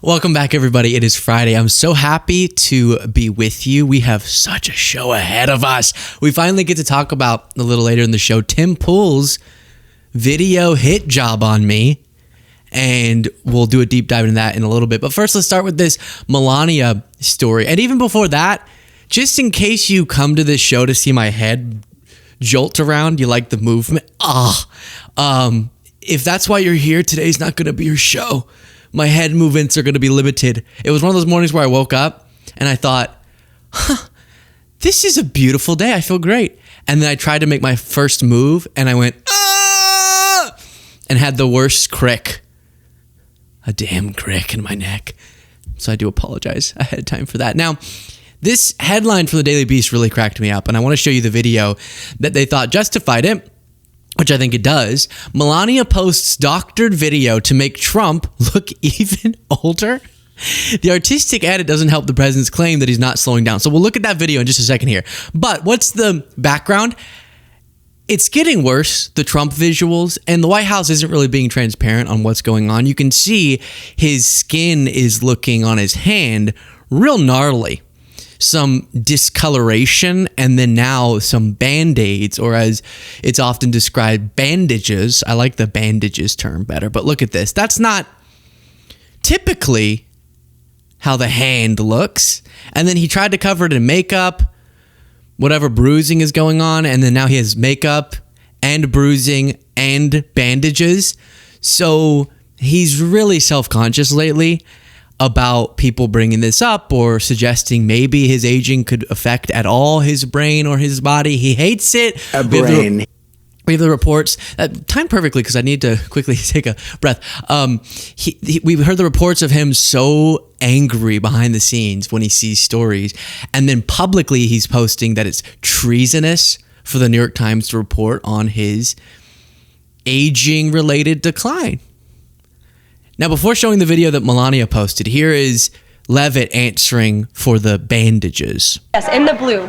Welcome back, everybody. It is Friday. I'm so happy to be with you. We have such a show ahead of us. We finally get to talk about, a little later in the show, Tim Pool's video hit job on me. And we'll do a deep dive into that in a little bit. But first, let's start with this Melania story. And even before that, just in case you come to this show to see my head jolt around, you like the movement? If that's why you're here, today's not going to be your show. My head movements are going to be limited. It was one of those mornings where I woke up and I thought, this is a beautiful day. I feel great. And then I tried to make my first move and I went, and had the worst crick. A damn crick in my neck. So I do apologize ahead of time for that. Now, this headline from the Daily Beast really cracked me up, and I want to show you the video that they thought justified it, which I think it does. Melania posts doctored video to make Trump look even older. The artistic edit doesn't help the president's claim that he's not slowing down. So we'll look at that video in just a second here. But what's the background? It's getting worse, the Trump visuals, and the White House isn't really being transparent on what's going on. You can see his skin is looking on his hand real gnarly. Some discoloration, and then now some band-aids, or as it's often described, bandages. I like the bandages term better, but look at this. That's not typically how the hand looks. And then he tried to cover it in makeup, whatever bruising is going on, and then now he has makeup and bruising and bandages. So he's really self-conscious lately about people bringing this up or suggesting maybe his aging could affect at all his brain or his body. He hates it. We have the reports, timed perfectly because I need to quickly take a breath. We've heard the reports of him so angry behind the scenes when he sees stories. And then publicly he's posting that it's treasonous for the New York Times to report on his aging-related decline. Now, before showing the video that Melania posted, here is Levitt answering for the bandages. Yes, in the blue.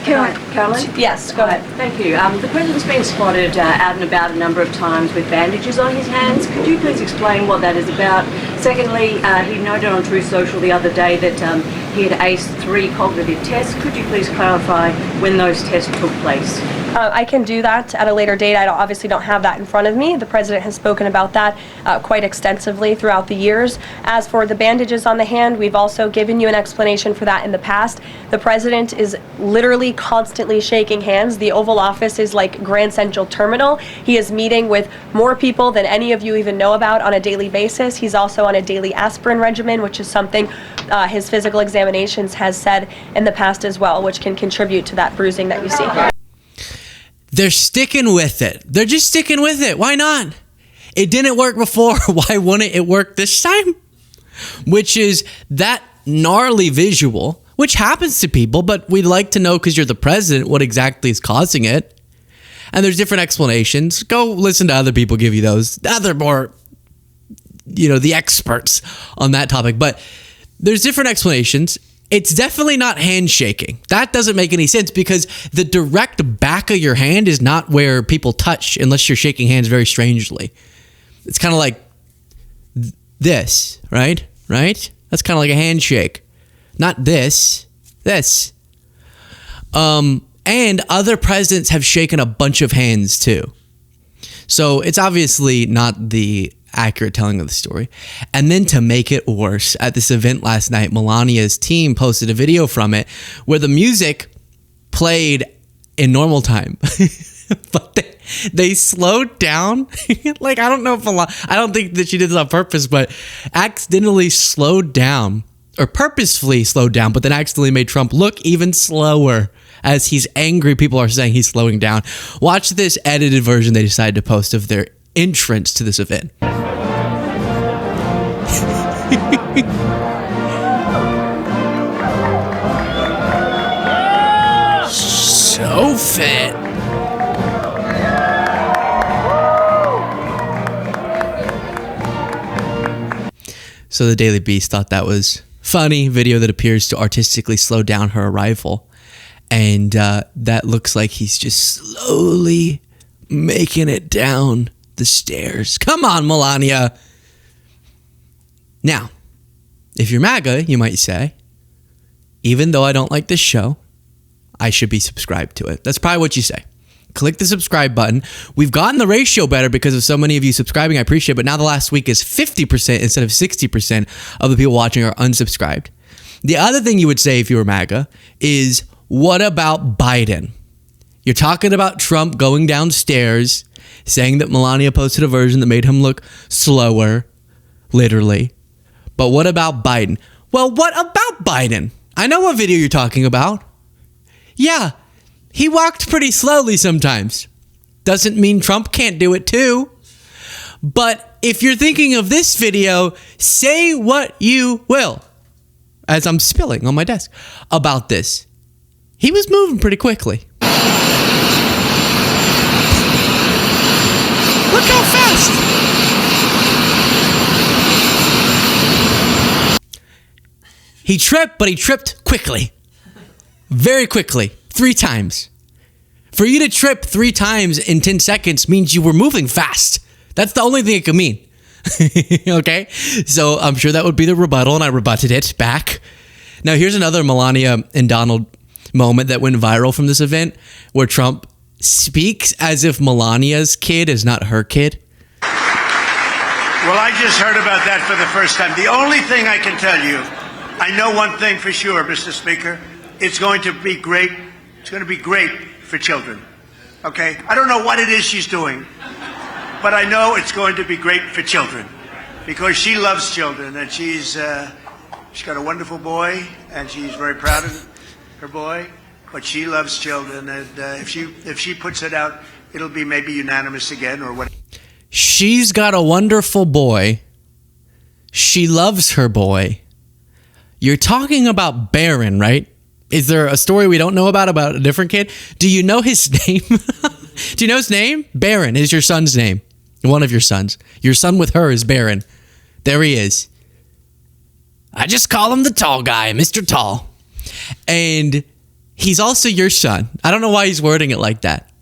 Caroline? Yes, go ahead. Thank you. The president's been spotted out and about a number of times with bandages on his hands. Could you please explain what that is about? Secondly, he noted on Truth Social the other day that he had aced 3 cognitive tests. Could you please clarify when those tests took place? I can do that at a later date. I obviously don't have that in front of me. The president has spoken about that quite extensively throughout the years. As for the bandages on the hand, we've also given you an explanation for that in the past. The president is literally constantly shaking hands. The Oval Office is like Grand Central Terminal. He is meeting with more people than any of you even know about on a daily basis. He's also on a daily aspirin regimen, which is something his physical examinations has said in the past as well, which can contribute to that bruising that you see. They're sticking with it. They're just sticking with it. Why not? It didn't work before. Why wouldn't it work this time? Which is that gnarly visual, which happens to people, but we'd like to know, because you're the president, what exactly is causing it. And there's different explanations. Go listen to other people give you those. Other more, the experts on that topic. But there's different explanations. It's definitely not handshaking. That doesn't make any sense, because the direct back of your hand is not where people touch unless you're shaking hands very strangely. It's kind of like this, right? Right? That's kind of like a handshake. Not this. This. And other presidents have shaken a bunch of hands too. So it's obviously not the accurate telling of the story. And then to make it worse, at this event last night, Melania's team posted a video from it where the music played in normal time. But they slowed down. Like, I don't know if I don't think that she did this on purpose, but accidentally slowed down, or purposefully slowed down, but then accidentally made Trump look even slower. As he's angry, people are saying he's slowing down. Watch this edited version they decided to post of their entrance to this event. So fit. So the Daily Beast thought that was funny video that appears to artistically slow down her arrival. And that looks like he's just slowly making it down the stairs. Come on, Melania. Now, If you're MAGA, you might say, even though I don't like this show, I should be subscribed to it. That's probably what you say. Click the subscribe button. We've gotten the ratio better because of so many of you subscribing. I appreciate it. But now the last week is 50% instead of 60% of the people watching are unsubscribed. The other thing you would say if you were MAGA is, what about Biden? You're talking about Trump going downstairs, saying that Melania posted a version that made him look slower, literally. But what about Biden? Well, what about Biden? I know what video you're talking about. Yeah, he walked pretty slowly sometimes. Doesn't mean Trump can't do it too. But if you're thinking of this video, say what you will, as I'm spilling on my desk, about this. He was moving pretty quickly. Look how fast. He tripped, but he tripped quickly. Very quickly. 3 times. For you to trip 3 times in 10 seconds means you were moving fast. That's the only thing it could mean. Okay? So I'm sure that would be the rebuttal, and I rebutted it back. Now, here's another Melania and Donald moment that went viral from this event, where Trump speaks as if Melania's kid is not her kid. Well, I just heard about that for the first time. The only thing I can tell you, I know one thing for sure, Mr. Speaker. It's going to be great. It's going to be great for children. Okay? I don't know what it is she's doing, but I know it's going to be great for children because she loves children, and she's got a wonderful boy, and she's very proud of her boy. But she loves children, and if she puts it out, it'll be maybe unanimous again or what. She's got a wonderful boy. She loves her boy. You're talking about Barron, right? Is there a story we don't know about a different kid? Do you know his name? Do you know his name? Barron is your son's name. One of your sons. Your son with her is Barron. There he is. I just call him the tall guy, Mr. Tall. And he's also your son. I don't know why he's wording it like that.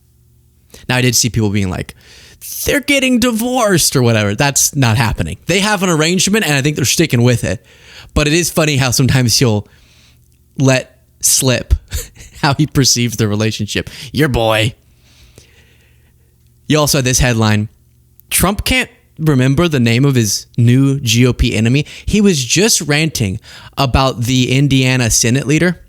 Now, I did see people being like, they're getting divorced or whatever. That's not happening. They have an arrangement, and I think they're sticking with it. But it is funny how sometimes he'll let slip how he perceives the relationship. Your boy. You also had this headline. Trump can't remember the name of his new GOP enemy. He was just ranting about the Indiana Senate leader,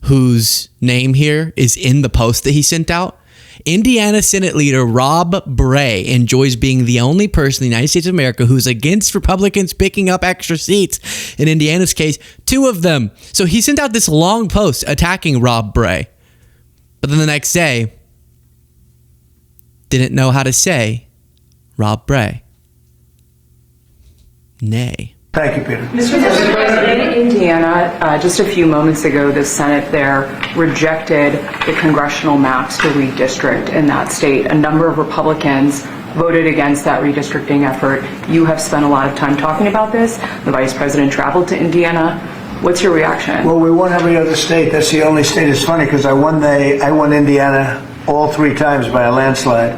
whose name here is in the post that he sent out. Indiana Senate leader Rob Bray enjoys being the only person in the United States of America who's against Republicans picking up extra seats. In Indiana's case, 2 of them. So he sent out this long post attacking Rob Bray. But then the next day, didn't know how to say Rob Bray. Nay. Thank you, Peter. Mr. President, in Indiana, just a few moments ago, the Senate there rejected the congressional maps to redistrict in that state. A number of Republicans voted against that redistricting effort. You have spent a lot of time talking about this. The Vice President traveled to Indiana. What's your reaction? Well, we won every other state. That's the only state. It's funny because I won Indiana all 3 times by a landslide.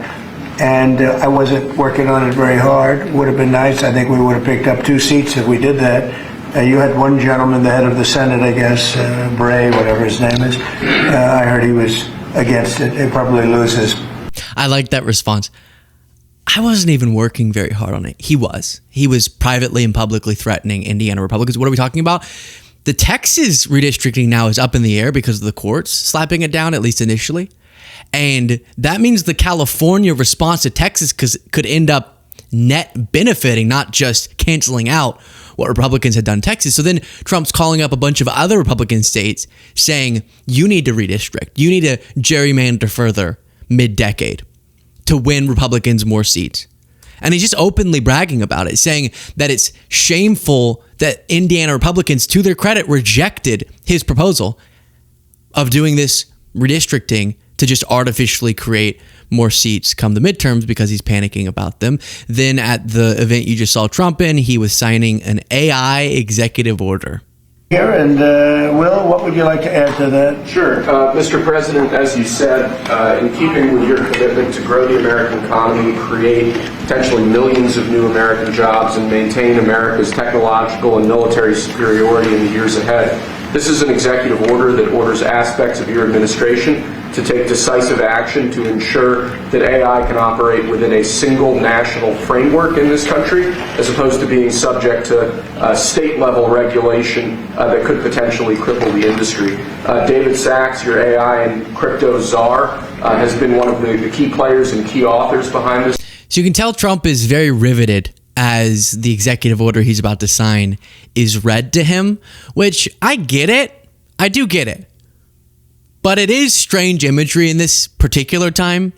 And I wasn't working on it very hard. Would have been nice. I think we would have picked up 2 seats if we did that. You had one gentleman, the head of the Senate, I guess, Bray, whatever his name is. I heard he was against it. He probably loses. I like that response. I wasn't even working very hard on it. He was. He was privately and publicly threatening Indiana Republicans. What are we talking about? The Texas redistricting now is up in the air because of the courts slapping it down, at least initially. And that means the California response to Texas could end up net benefiting, not just canceling out what Republicans had done in Texas. So then Trump's calling up a bunch of other Republican states saying, you need to redistrict. You need to gerrymander further mid-decade to win Republicans more seats. And he's just openly bragging about it, saying that it's shameful that Indiana Republicans, to their credit, rejected his proposal of doing this redistricting to just artificially create more seats come the midterms because he's panicking about them. Then at the event you just saw Trump in, he was signing an AI executive order. here. And Will, what would you like to add to that? Sure. Mr. President, as you said, in keeping with your commitment to grow the American economy, create potentially millions of new American jobs, and maintain America's technological and military superiority in the years ahead, this is an executive order that orders aspects of your administration to take decisive action to ensure that AI can operate within a single national framework in this country, as opposed to being subject to state-level regulation that could potentially cripple the industry. David Sachs, your AI and crypto czar, has been one of the key players and key authors behind this. So you can tell Trump is very riveted as the executive order he's about to sign is read to him, which I get it. I do get it. But it is strange imagery in this particular time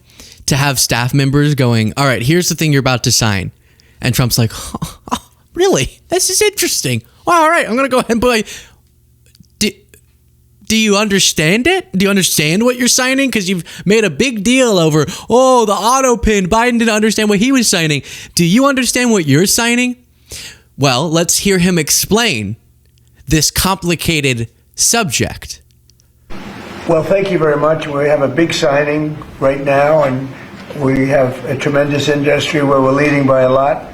to have staff members going, all right, here's the thing you're about to sign. And Trump's like, oh, really? This is interesting. Well, all right, I'm going to go ahead and play. Do you understand it? Do you understand what you're signing? Because you've made a big deal over, oh, the auto pin. Biden didn't understand what he was signing. Do you understand what you're signing? Well, let's hear him explain this complicated subject. Well, thank you very much. We have a big signing right now, and we have a tremendous industry where we're leading by a lot.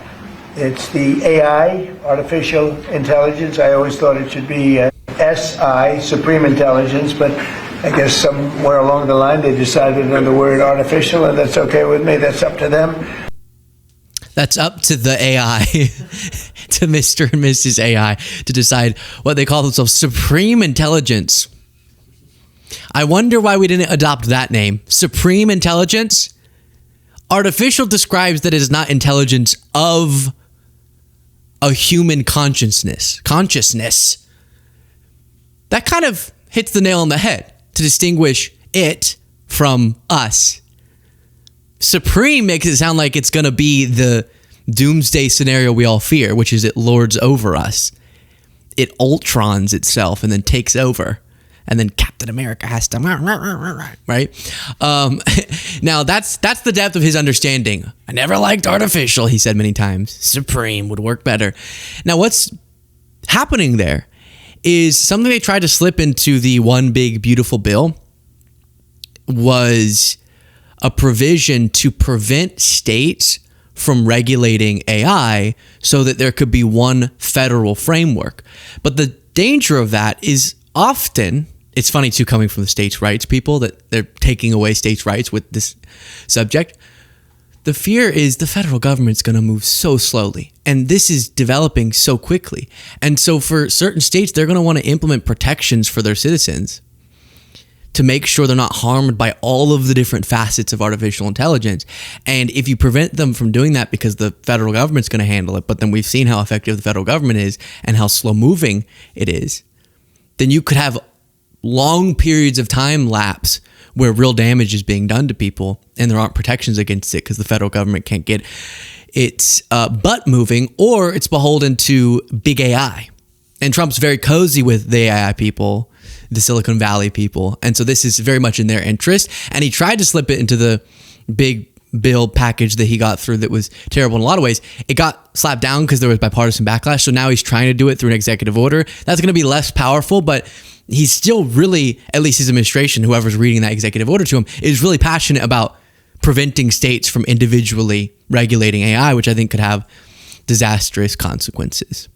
It's the AI, artificial intelligence. I always thought it should be SI, supreme intelligence, but I guess somewhere along the line they decided on the word artificial, and that's okay with me. That's up to them. That's up to the AI, to Mr. and Mrs. AI, to decide what they call themselves, supreme intelligence. I wonder why we didn't adopt that name. Supreme intelligence? Artificial describes that it is not intelligence of a human consciousness. That kind of hits the nail on the head to distinguish it from us. Supreme makes it sound like it's going to be the doomsday scenario we all fear, which is it lords over us. It Ultrons itself and then takes over. And then Captain America has to, right? Now, that's the depth of his understanding. I never liked artificial, he said many times. Supreme would work better. Now, what's happening there is something they tried to slip into the one big beautiful bill was a provision to prevent states from regulating AI so that there could be one federal framework. But the danger of that is often, it's funny too, coming from the states' rights people, that they're taking away states' rights with this subject. The fear is the federal government's going to move so slowly, and this is developing so quickly. And so for certain states, they're going to want to implement protections for their citizens to make sure they're not harmed by all of the different facets of artificial intelligence. And if you prevent them from doing that because the federal government's going to handle it, but then we've seen how effective the federal government is and how slow moving it is, then you could have long periods of time lapse where real damage is being done to people and there aren't protections against it because the federal government can't get its butt moving, or it's beholden to big AI. And Trump's very cozy with the AI people, the Silicon Valley people. And so this is very much in their interest. And he tried to slip it into the big bill package that he got through that was terrible in a lot of ways. It got slapped down because there was bipartisan backlash. So now he's trying to do it through an executive order. That's going to be less powerful, but he's still really, at least his administration, whoever's reading that executive order to him, is really passionate about preventing states from individually regulating AI, which I think could have disastrous consequences.